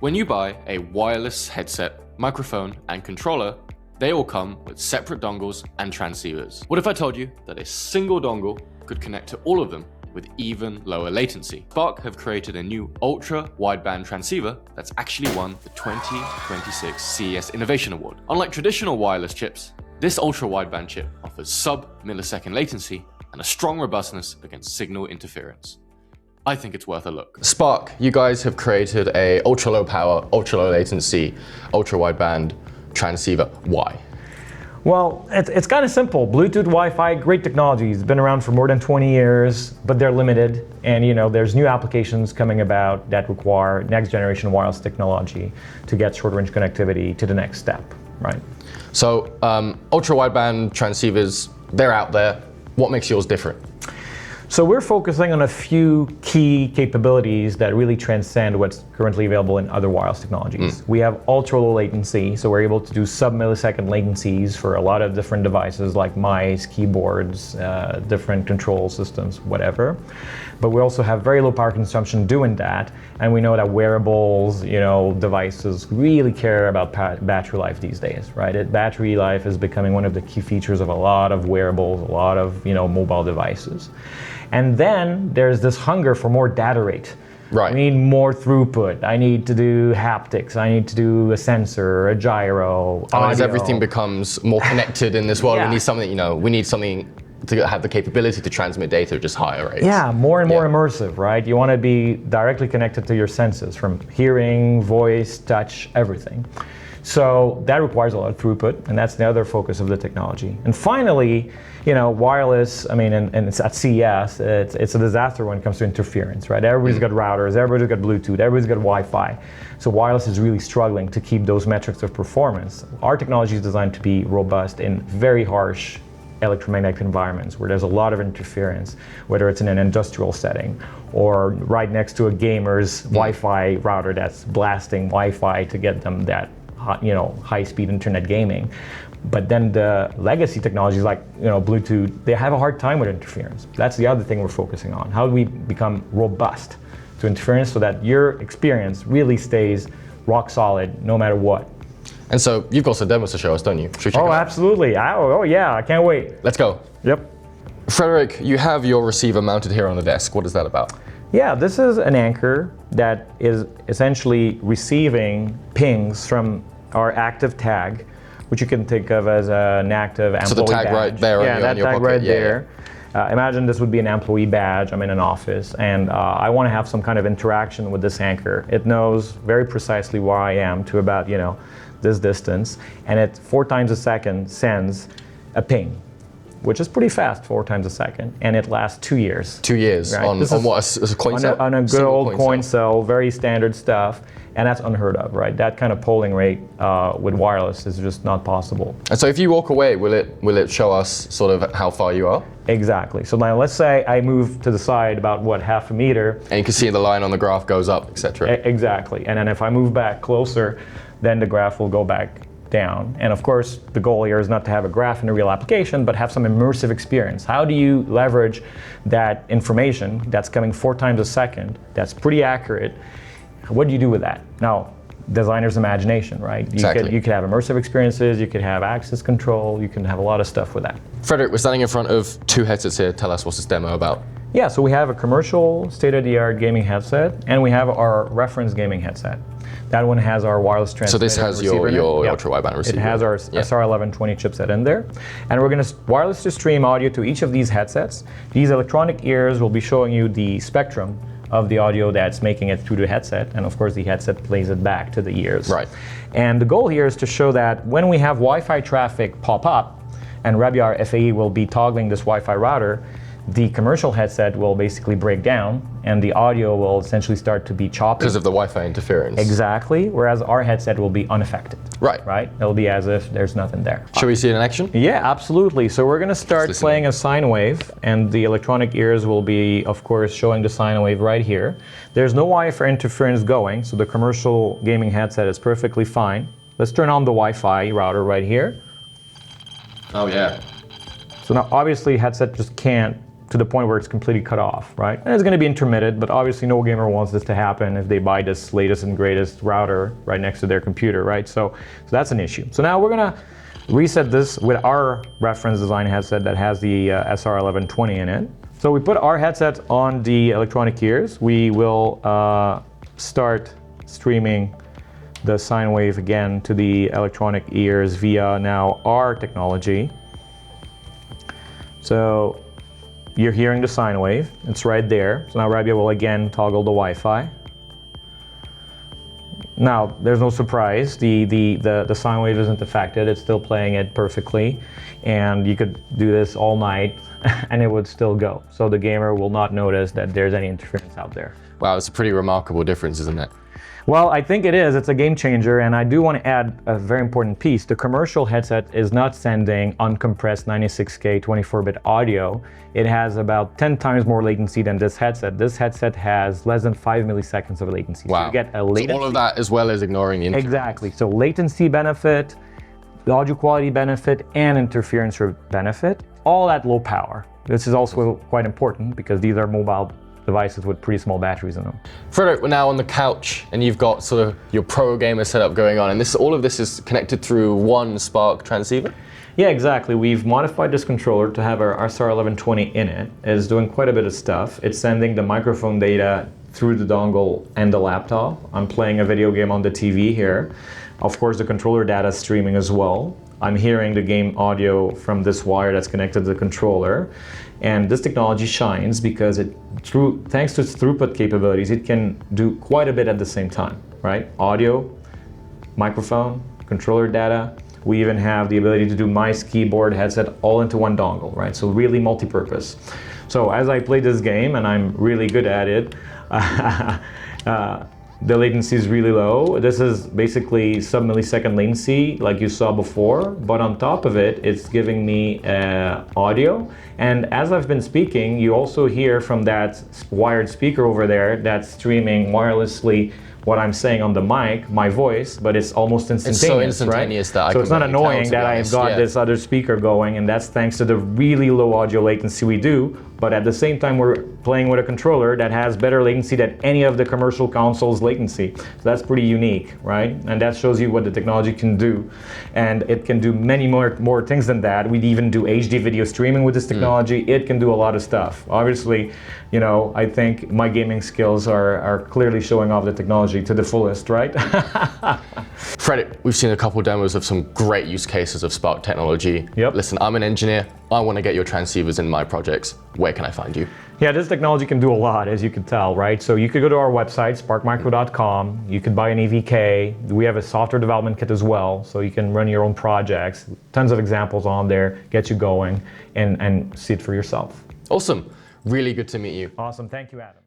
When you buy a wireless headset, microphone, and controller, they all come with separate dongles and transceivers. What if I told you that a single dongle could connect to all of them with even lower latency? Spark have created a new ultra-wideband transceiver that's actually won the 2026 CES Innovation Award. Unlike traditional wireless chips, this ultra-wideband chip offers sub-millisecond latency and a strong robustness against signal interference. I think it's worth a look. Spark, you guys have created a ultra-low power, ultra-low latency, ultra-wideband transceiver. Why? Well, it's kind of simple. Bluetooth, Wi-Fi, great technologies. Been around for more than 20 years, but they're limited. And there's new applications coming about that require next generation wireless technology to get short range connectivity to the next step, right? So ultra-wideband transceivers, they're out there. What makes yours different? So we're focusing on a few key capabilities that really transcend what's currently available in other wireless technologies. We have ultra low latency, so we're able to do sub-millisecond latencies for a lot of different devices like mice, keyboards, different control systems, whatever. But we also have very low power consumption doing that, and we know that wearables, devices really care about battery life these days, right? Battery life is becoming one of the key features of a lot of wearables, a lot of mobile devices. And then there's this hunger for more data rate. Right. We need more throughput. I need to do haptics. I need to do a sensor, a gyro, audio. As everything becomes more connected in this world, Yeah. we need something to have the capability to transmit data at just higher rates. Yeah, more and more immersive, right? You want to be directly connected to your senses, from hearing, voice, touch, everything. So that requires a lot of throughput, and that's the other focus of the technology. And finally, wireless, and it's at CES, it's a disaster when it comes to interference, right? Everybody's got routers, everybody's got Bluetooth, everybody's got Wi-Fi. So wireless is really struggling to keep those metrics of performance. Our technology is designed to be robust in very harsh electromagnetic environments where there's a lot of interference, whether it's in an industrial setting or right next to a gamer's Wi-Fi router that's blasting Wi-Fi to get them that high-speed internet gaming. But then the legacy technologies like Bluetooth, they have a hard time with interference. That's the other thing we're focusing on. How do we become robust to interference so that your experience really stays rock solid no matter what? And so you've got some demos to show us, don't you? Should we check them out? Absolutely. Oh yeah, I can't wait. Let's go. Yep. Frederick, you have your receiver mounted here on the desk. What is that about? Yeah, this is an anchor that is essentially receiving pings from our active tag, which you can think of as an active employee badge. So the tag right there on your pocket. Right there. Imagine this would be an employee badge. I'm in an office, and I want to have some kind of interaction with this anchor. It knows very precisely where I am to about this distance, and it 4 times a second sends a ping, which is pretty fast, 4 times a second, and it lasts 2 years. 2 years right? on what, a coin cell? On a good old coin cell, very standard stuff, and that's unheard of, right? That kind of polling rate with wireless is just not possible. And so if you walk away, will it show us sort of how far you are? Exactly. So now let's say I move to the side about, half a meter. And you can see the line on the graph goes up, etc. Exactly. And then if I move back closer, then the graph will go back down. And of course, the goal here is not to have a graph in a real application, but have some immersive experience. How do you leverage that information that's coming 4 times a second, that's pretty accurate? What do you do with that? Now, designer's imagination, right? Exactly. You could have immersive experiences, you could have access control, you can have a lot of stuff with that. Frederick, we're standing in front of 2 headsets here. Tell us what's this demo about. Yeah, so we have a commercial state-of-the-art gaming headset, and we have our reference gaming headset. That one has our wireless transmitter. So this has your ultra-wideband receiver. It has our SR1120 chipset in there. And we're going to wirelessly stream audio to each of these headsets. These electronic ears will be showing you the spectrum of the audio that's making it through the headset, and of course the headset plays it back to the ears. Right. And the goal here is to show that when we have Wi-Fi traffic pop up, and Rebiar FAE will be toggling this Wi-Fi router, the commercial headset will basically break down, and the audio will essentially start to be choppy. Because of the Wi-Fi interference. Exactly, whereas our headset will be unaffected. Right. Right? It'll be as if there's nothing there. Should we see it in action? Yeah, absolutely. So we're going to start playing a sine wave, and the electronic ears will be, of course, showing the sine wave right here. There's no Wi-Fi interference going, so the commercial gaming headset is perfectly fine. Let's turn on the Wi-Fi router right here. Oh, yeah. So now, obviously, headset just can't to the point where it's completely cut off, right? And it's going to be intermittent, but obviously no gamer wants this to happen if they buy this latest and greatest router right next to their computer, right? So that's an issue. So now we're going to reset this with our reference design headset that has the SR1120 in it. So we put our headset on the electronic ears. We will start streaming the sine wave again to the electronic ears via now our technology. So you're hearing the sine wave, it's right there. So now Rabia will again toggle the Wi-Fi. Now, there's no surprise, the sine wave isn't affected, it's still playing it perfectly. And you could do this all night and it would still go. So the gamer will not notice that there's any interference out there. Wow, it's a pretty remarkable difference, isn't it? Well, I think it is. It's a game changer, and I do want to add a very important piece. The commercial headset is not sending uncompressed 96K 24-bit audio. It has about 10 times more latency than this headset. This headset has less than 5 milliseconds of latency. Wow. So you get a latency. So all of that as well as ignoring the interference. Exactly. So latency benefit, the audio quality benefit, and interference benefit, all at low power. This is also quite important because these are mobile devices with pretty small batteries in them. Frederick, we're now on the couch and you've got sort of your pro gamer setup going on, and all of this is connected through one Spark transceiver? Yeah, exactly. We've modified this controller to have our SR1120 in it. It's doing quite a bit of stuff. It's sending the microphone data through the dongle and the laptop. I'm playing a video game on the TV here. Of course, the controller data is streaming as well. I'm hearing the game audio from this wire that's connected to the controller. And this technology shines because thanks to its throughput capabilities, it can do quite a bit at the same time, right? Audio, microphone, controller data. We even have the ability to do mice, keyboard, headset, all into one dongle, right? So really multi-purpose. So as I play this game, and I'm really good at it, the latency is really low. This is basically sub-millisecond latency like you saw before, but on top of it, it's giving me audio. And as I've been speaking, you also hear from that wired speaker over there that's streaming wirelessly what I'm saying on the mic, my voice, but it's almost instantaneous. It's so instantaneous, right? that I so it's not annoying that I've got yeah. this other speaker going, and that's thanks to the really low audio latency we do. But at the same time, we're playing with a controller that has better latency than any of the commercial consoles' latency. So that's pretty unique, right? And that shows you what the technology can do. And it can do many more things than that. We'd even do HD video streaming with this technology. It can do a lot of stuff. Obviously, you know, I think my gaming skills are clearly showing off the technology to the fullest, right? Frederick, we've seen a couple demos of some great use cases of Spark technology. Yep. Listen, I'm an engineer. I want to get your transceivers in my projects. Where can I find you? Yeah, this technology can do a lot, as you can tell, right? So you could go to our website, sparkmicro.com. You could buy an EVK. We have a software development kit as well, so you can run your own projects. Tons of examples on there, get you going, and see it for yourself. Awesome. Really good to meet you. Awesome. Thank you, Adam.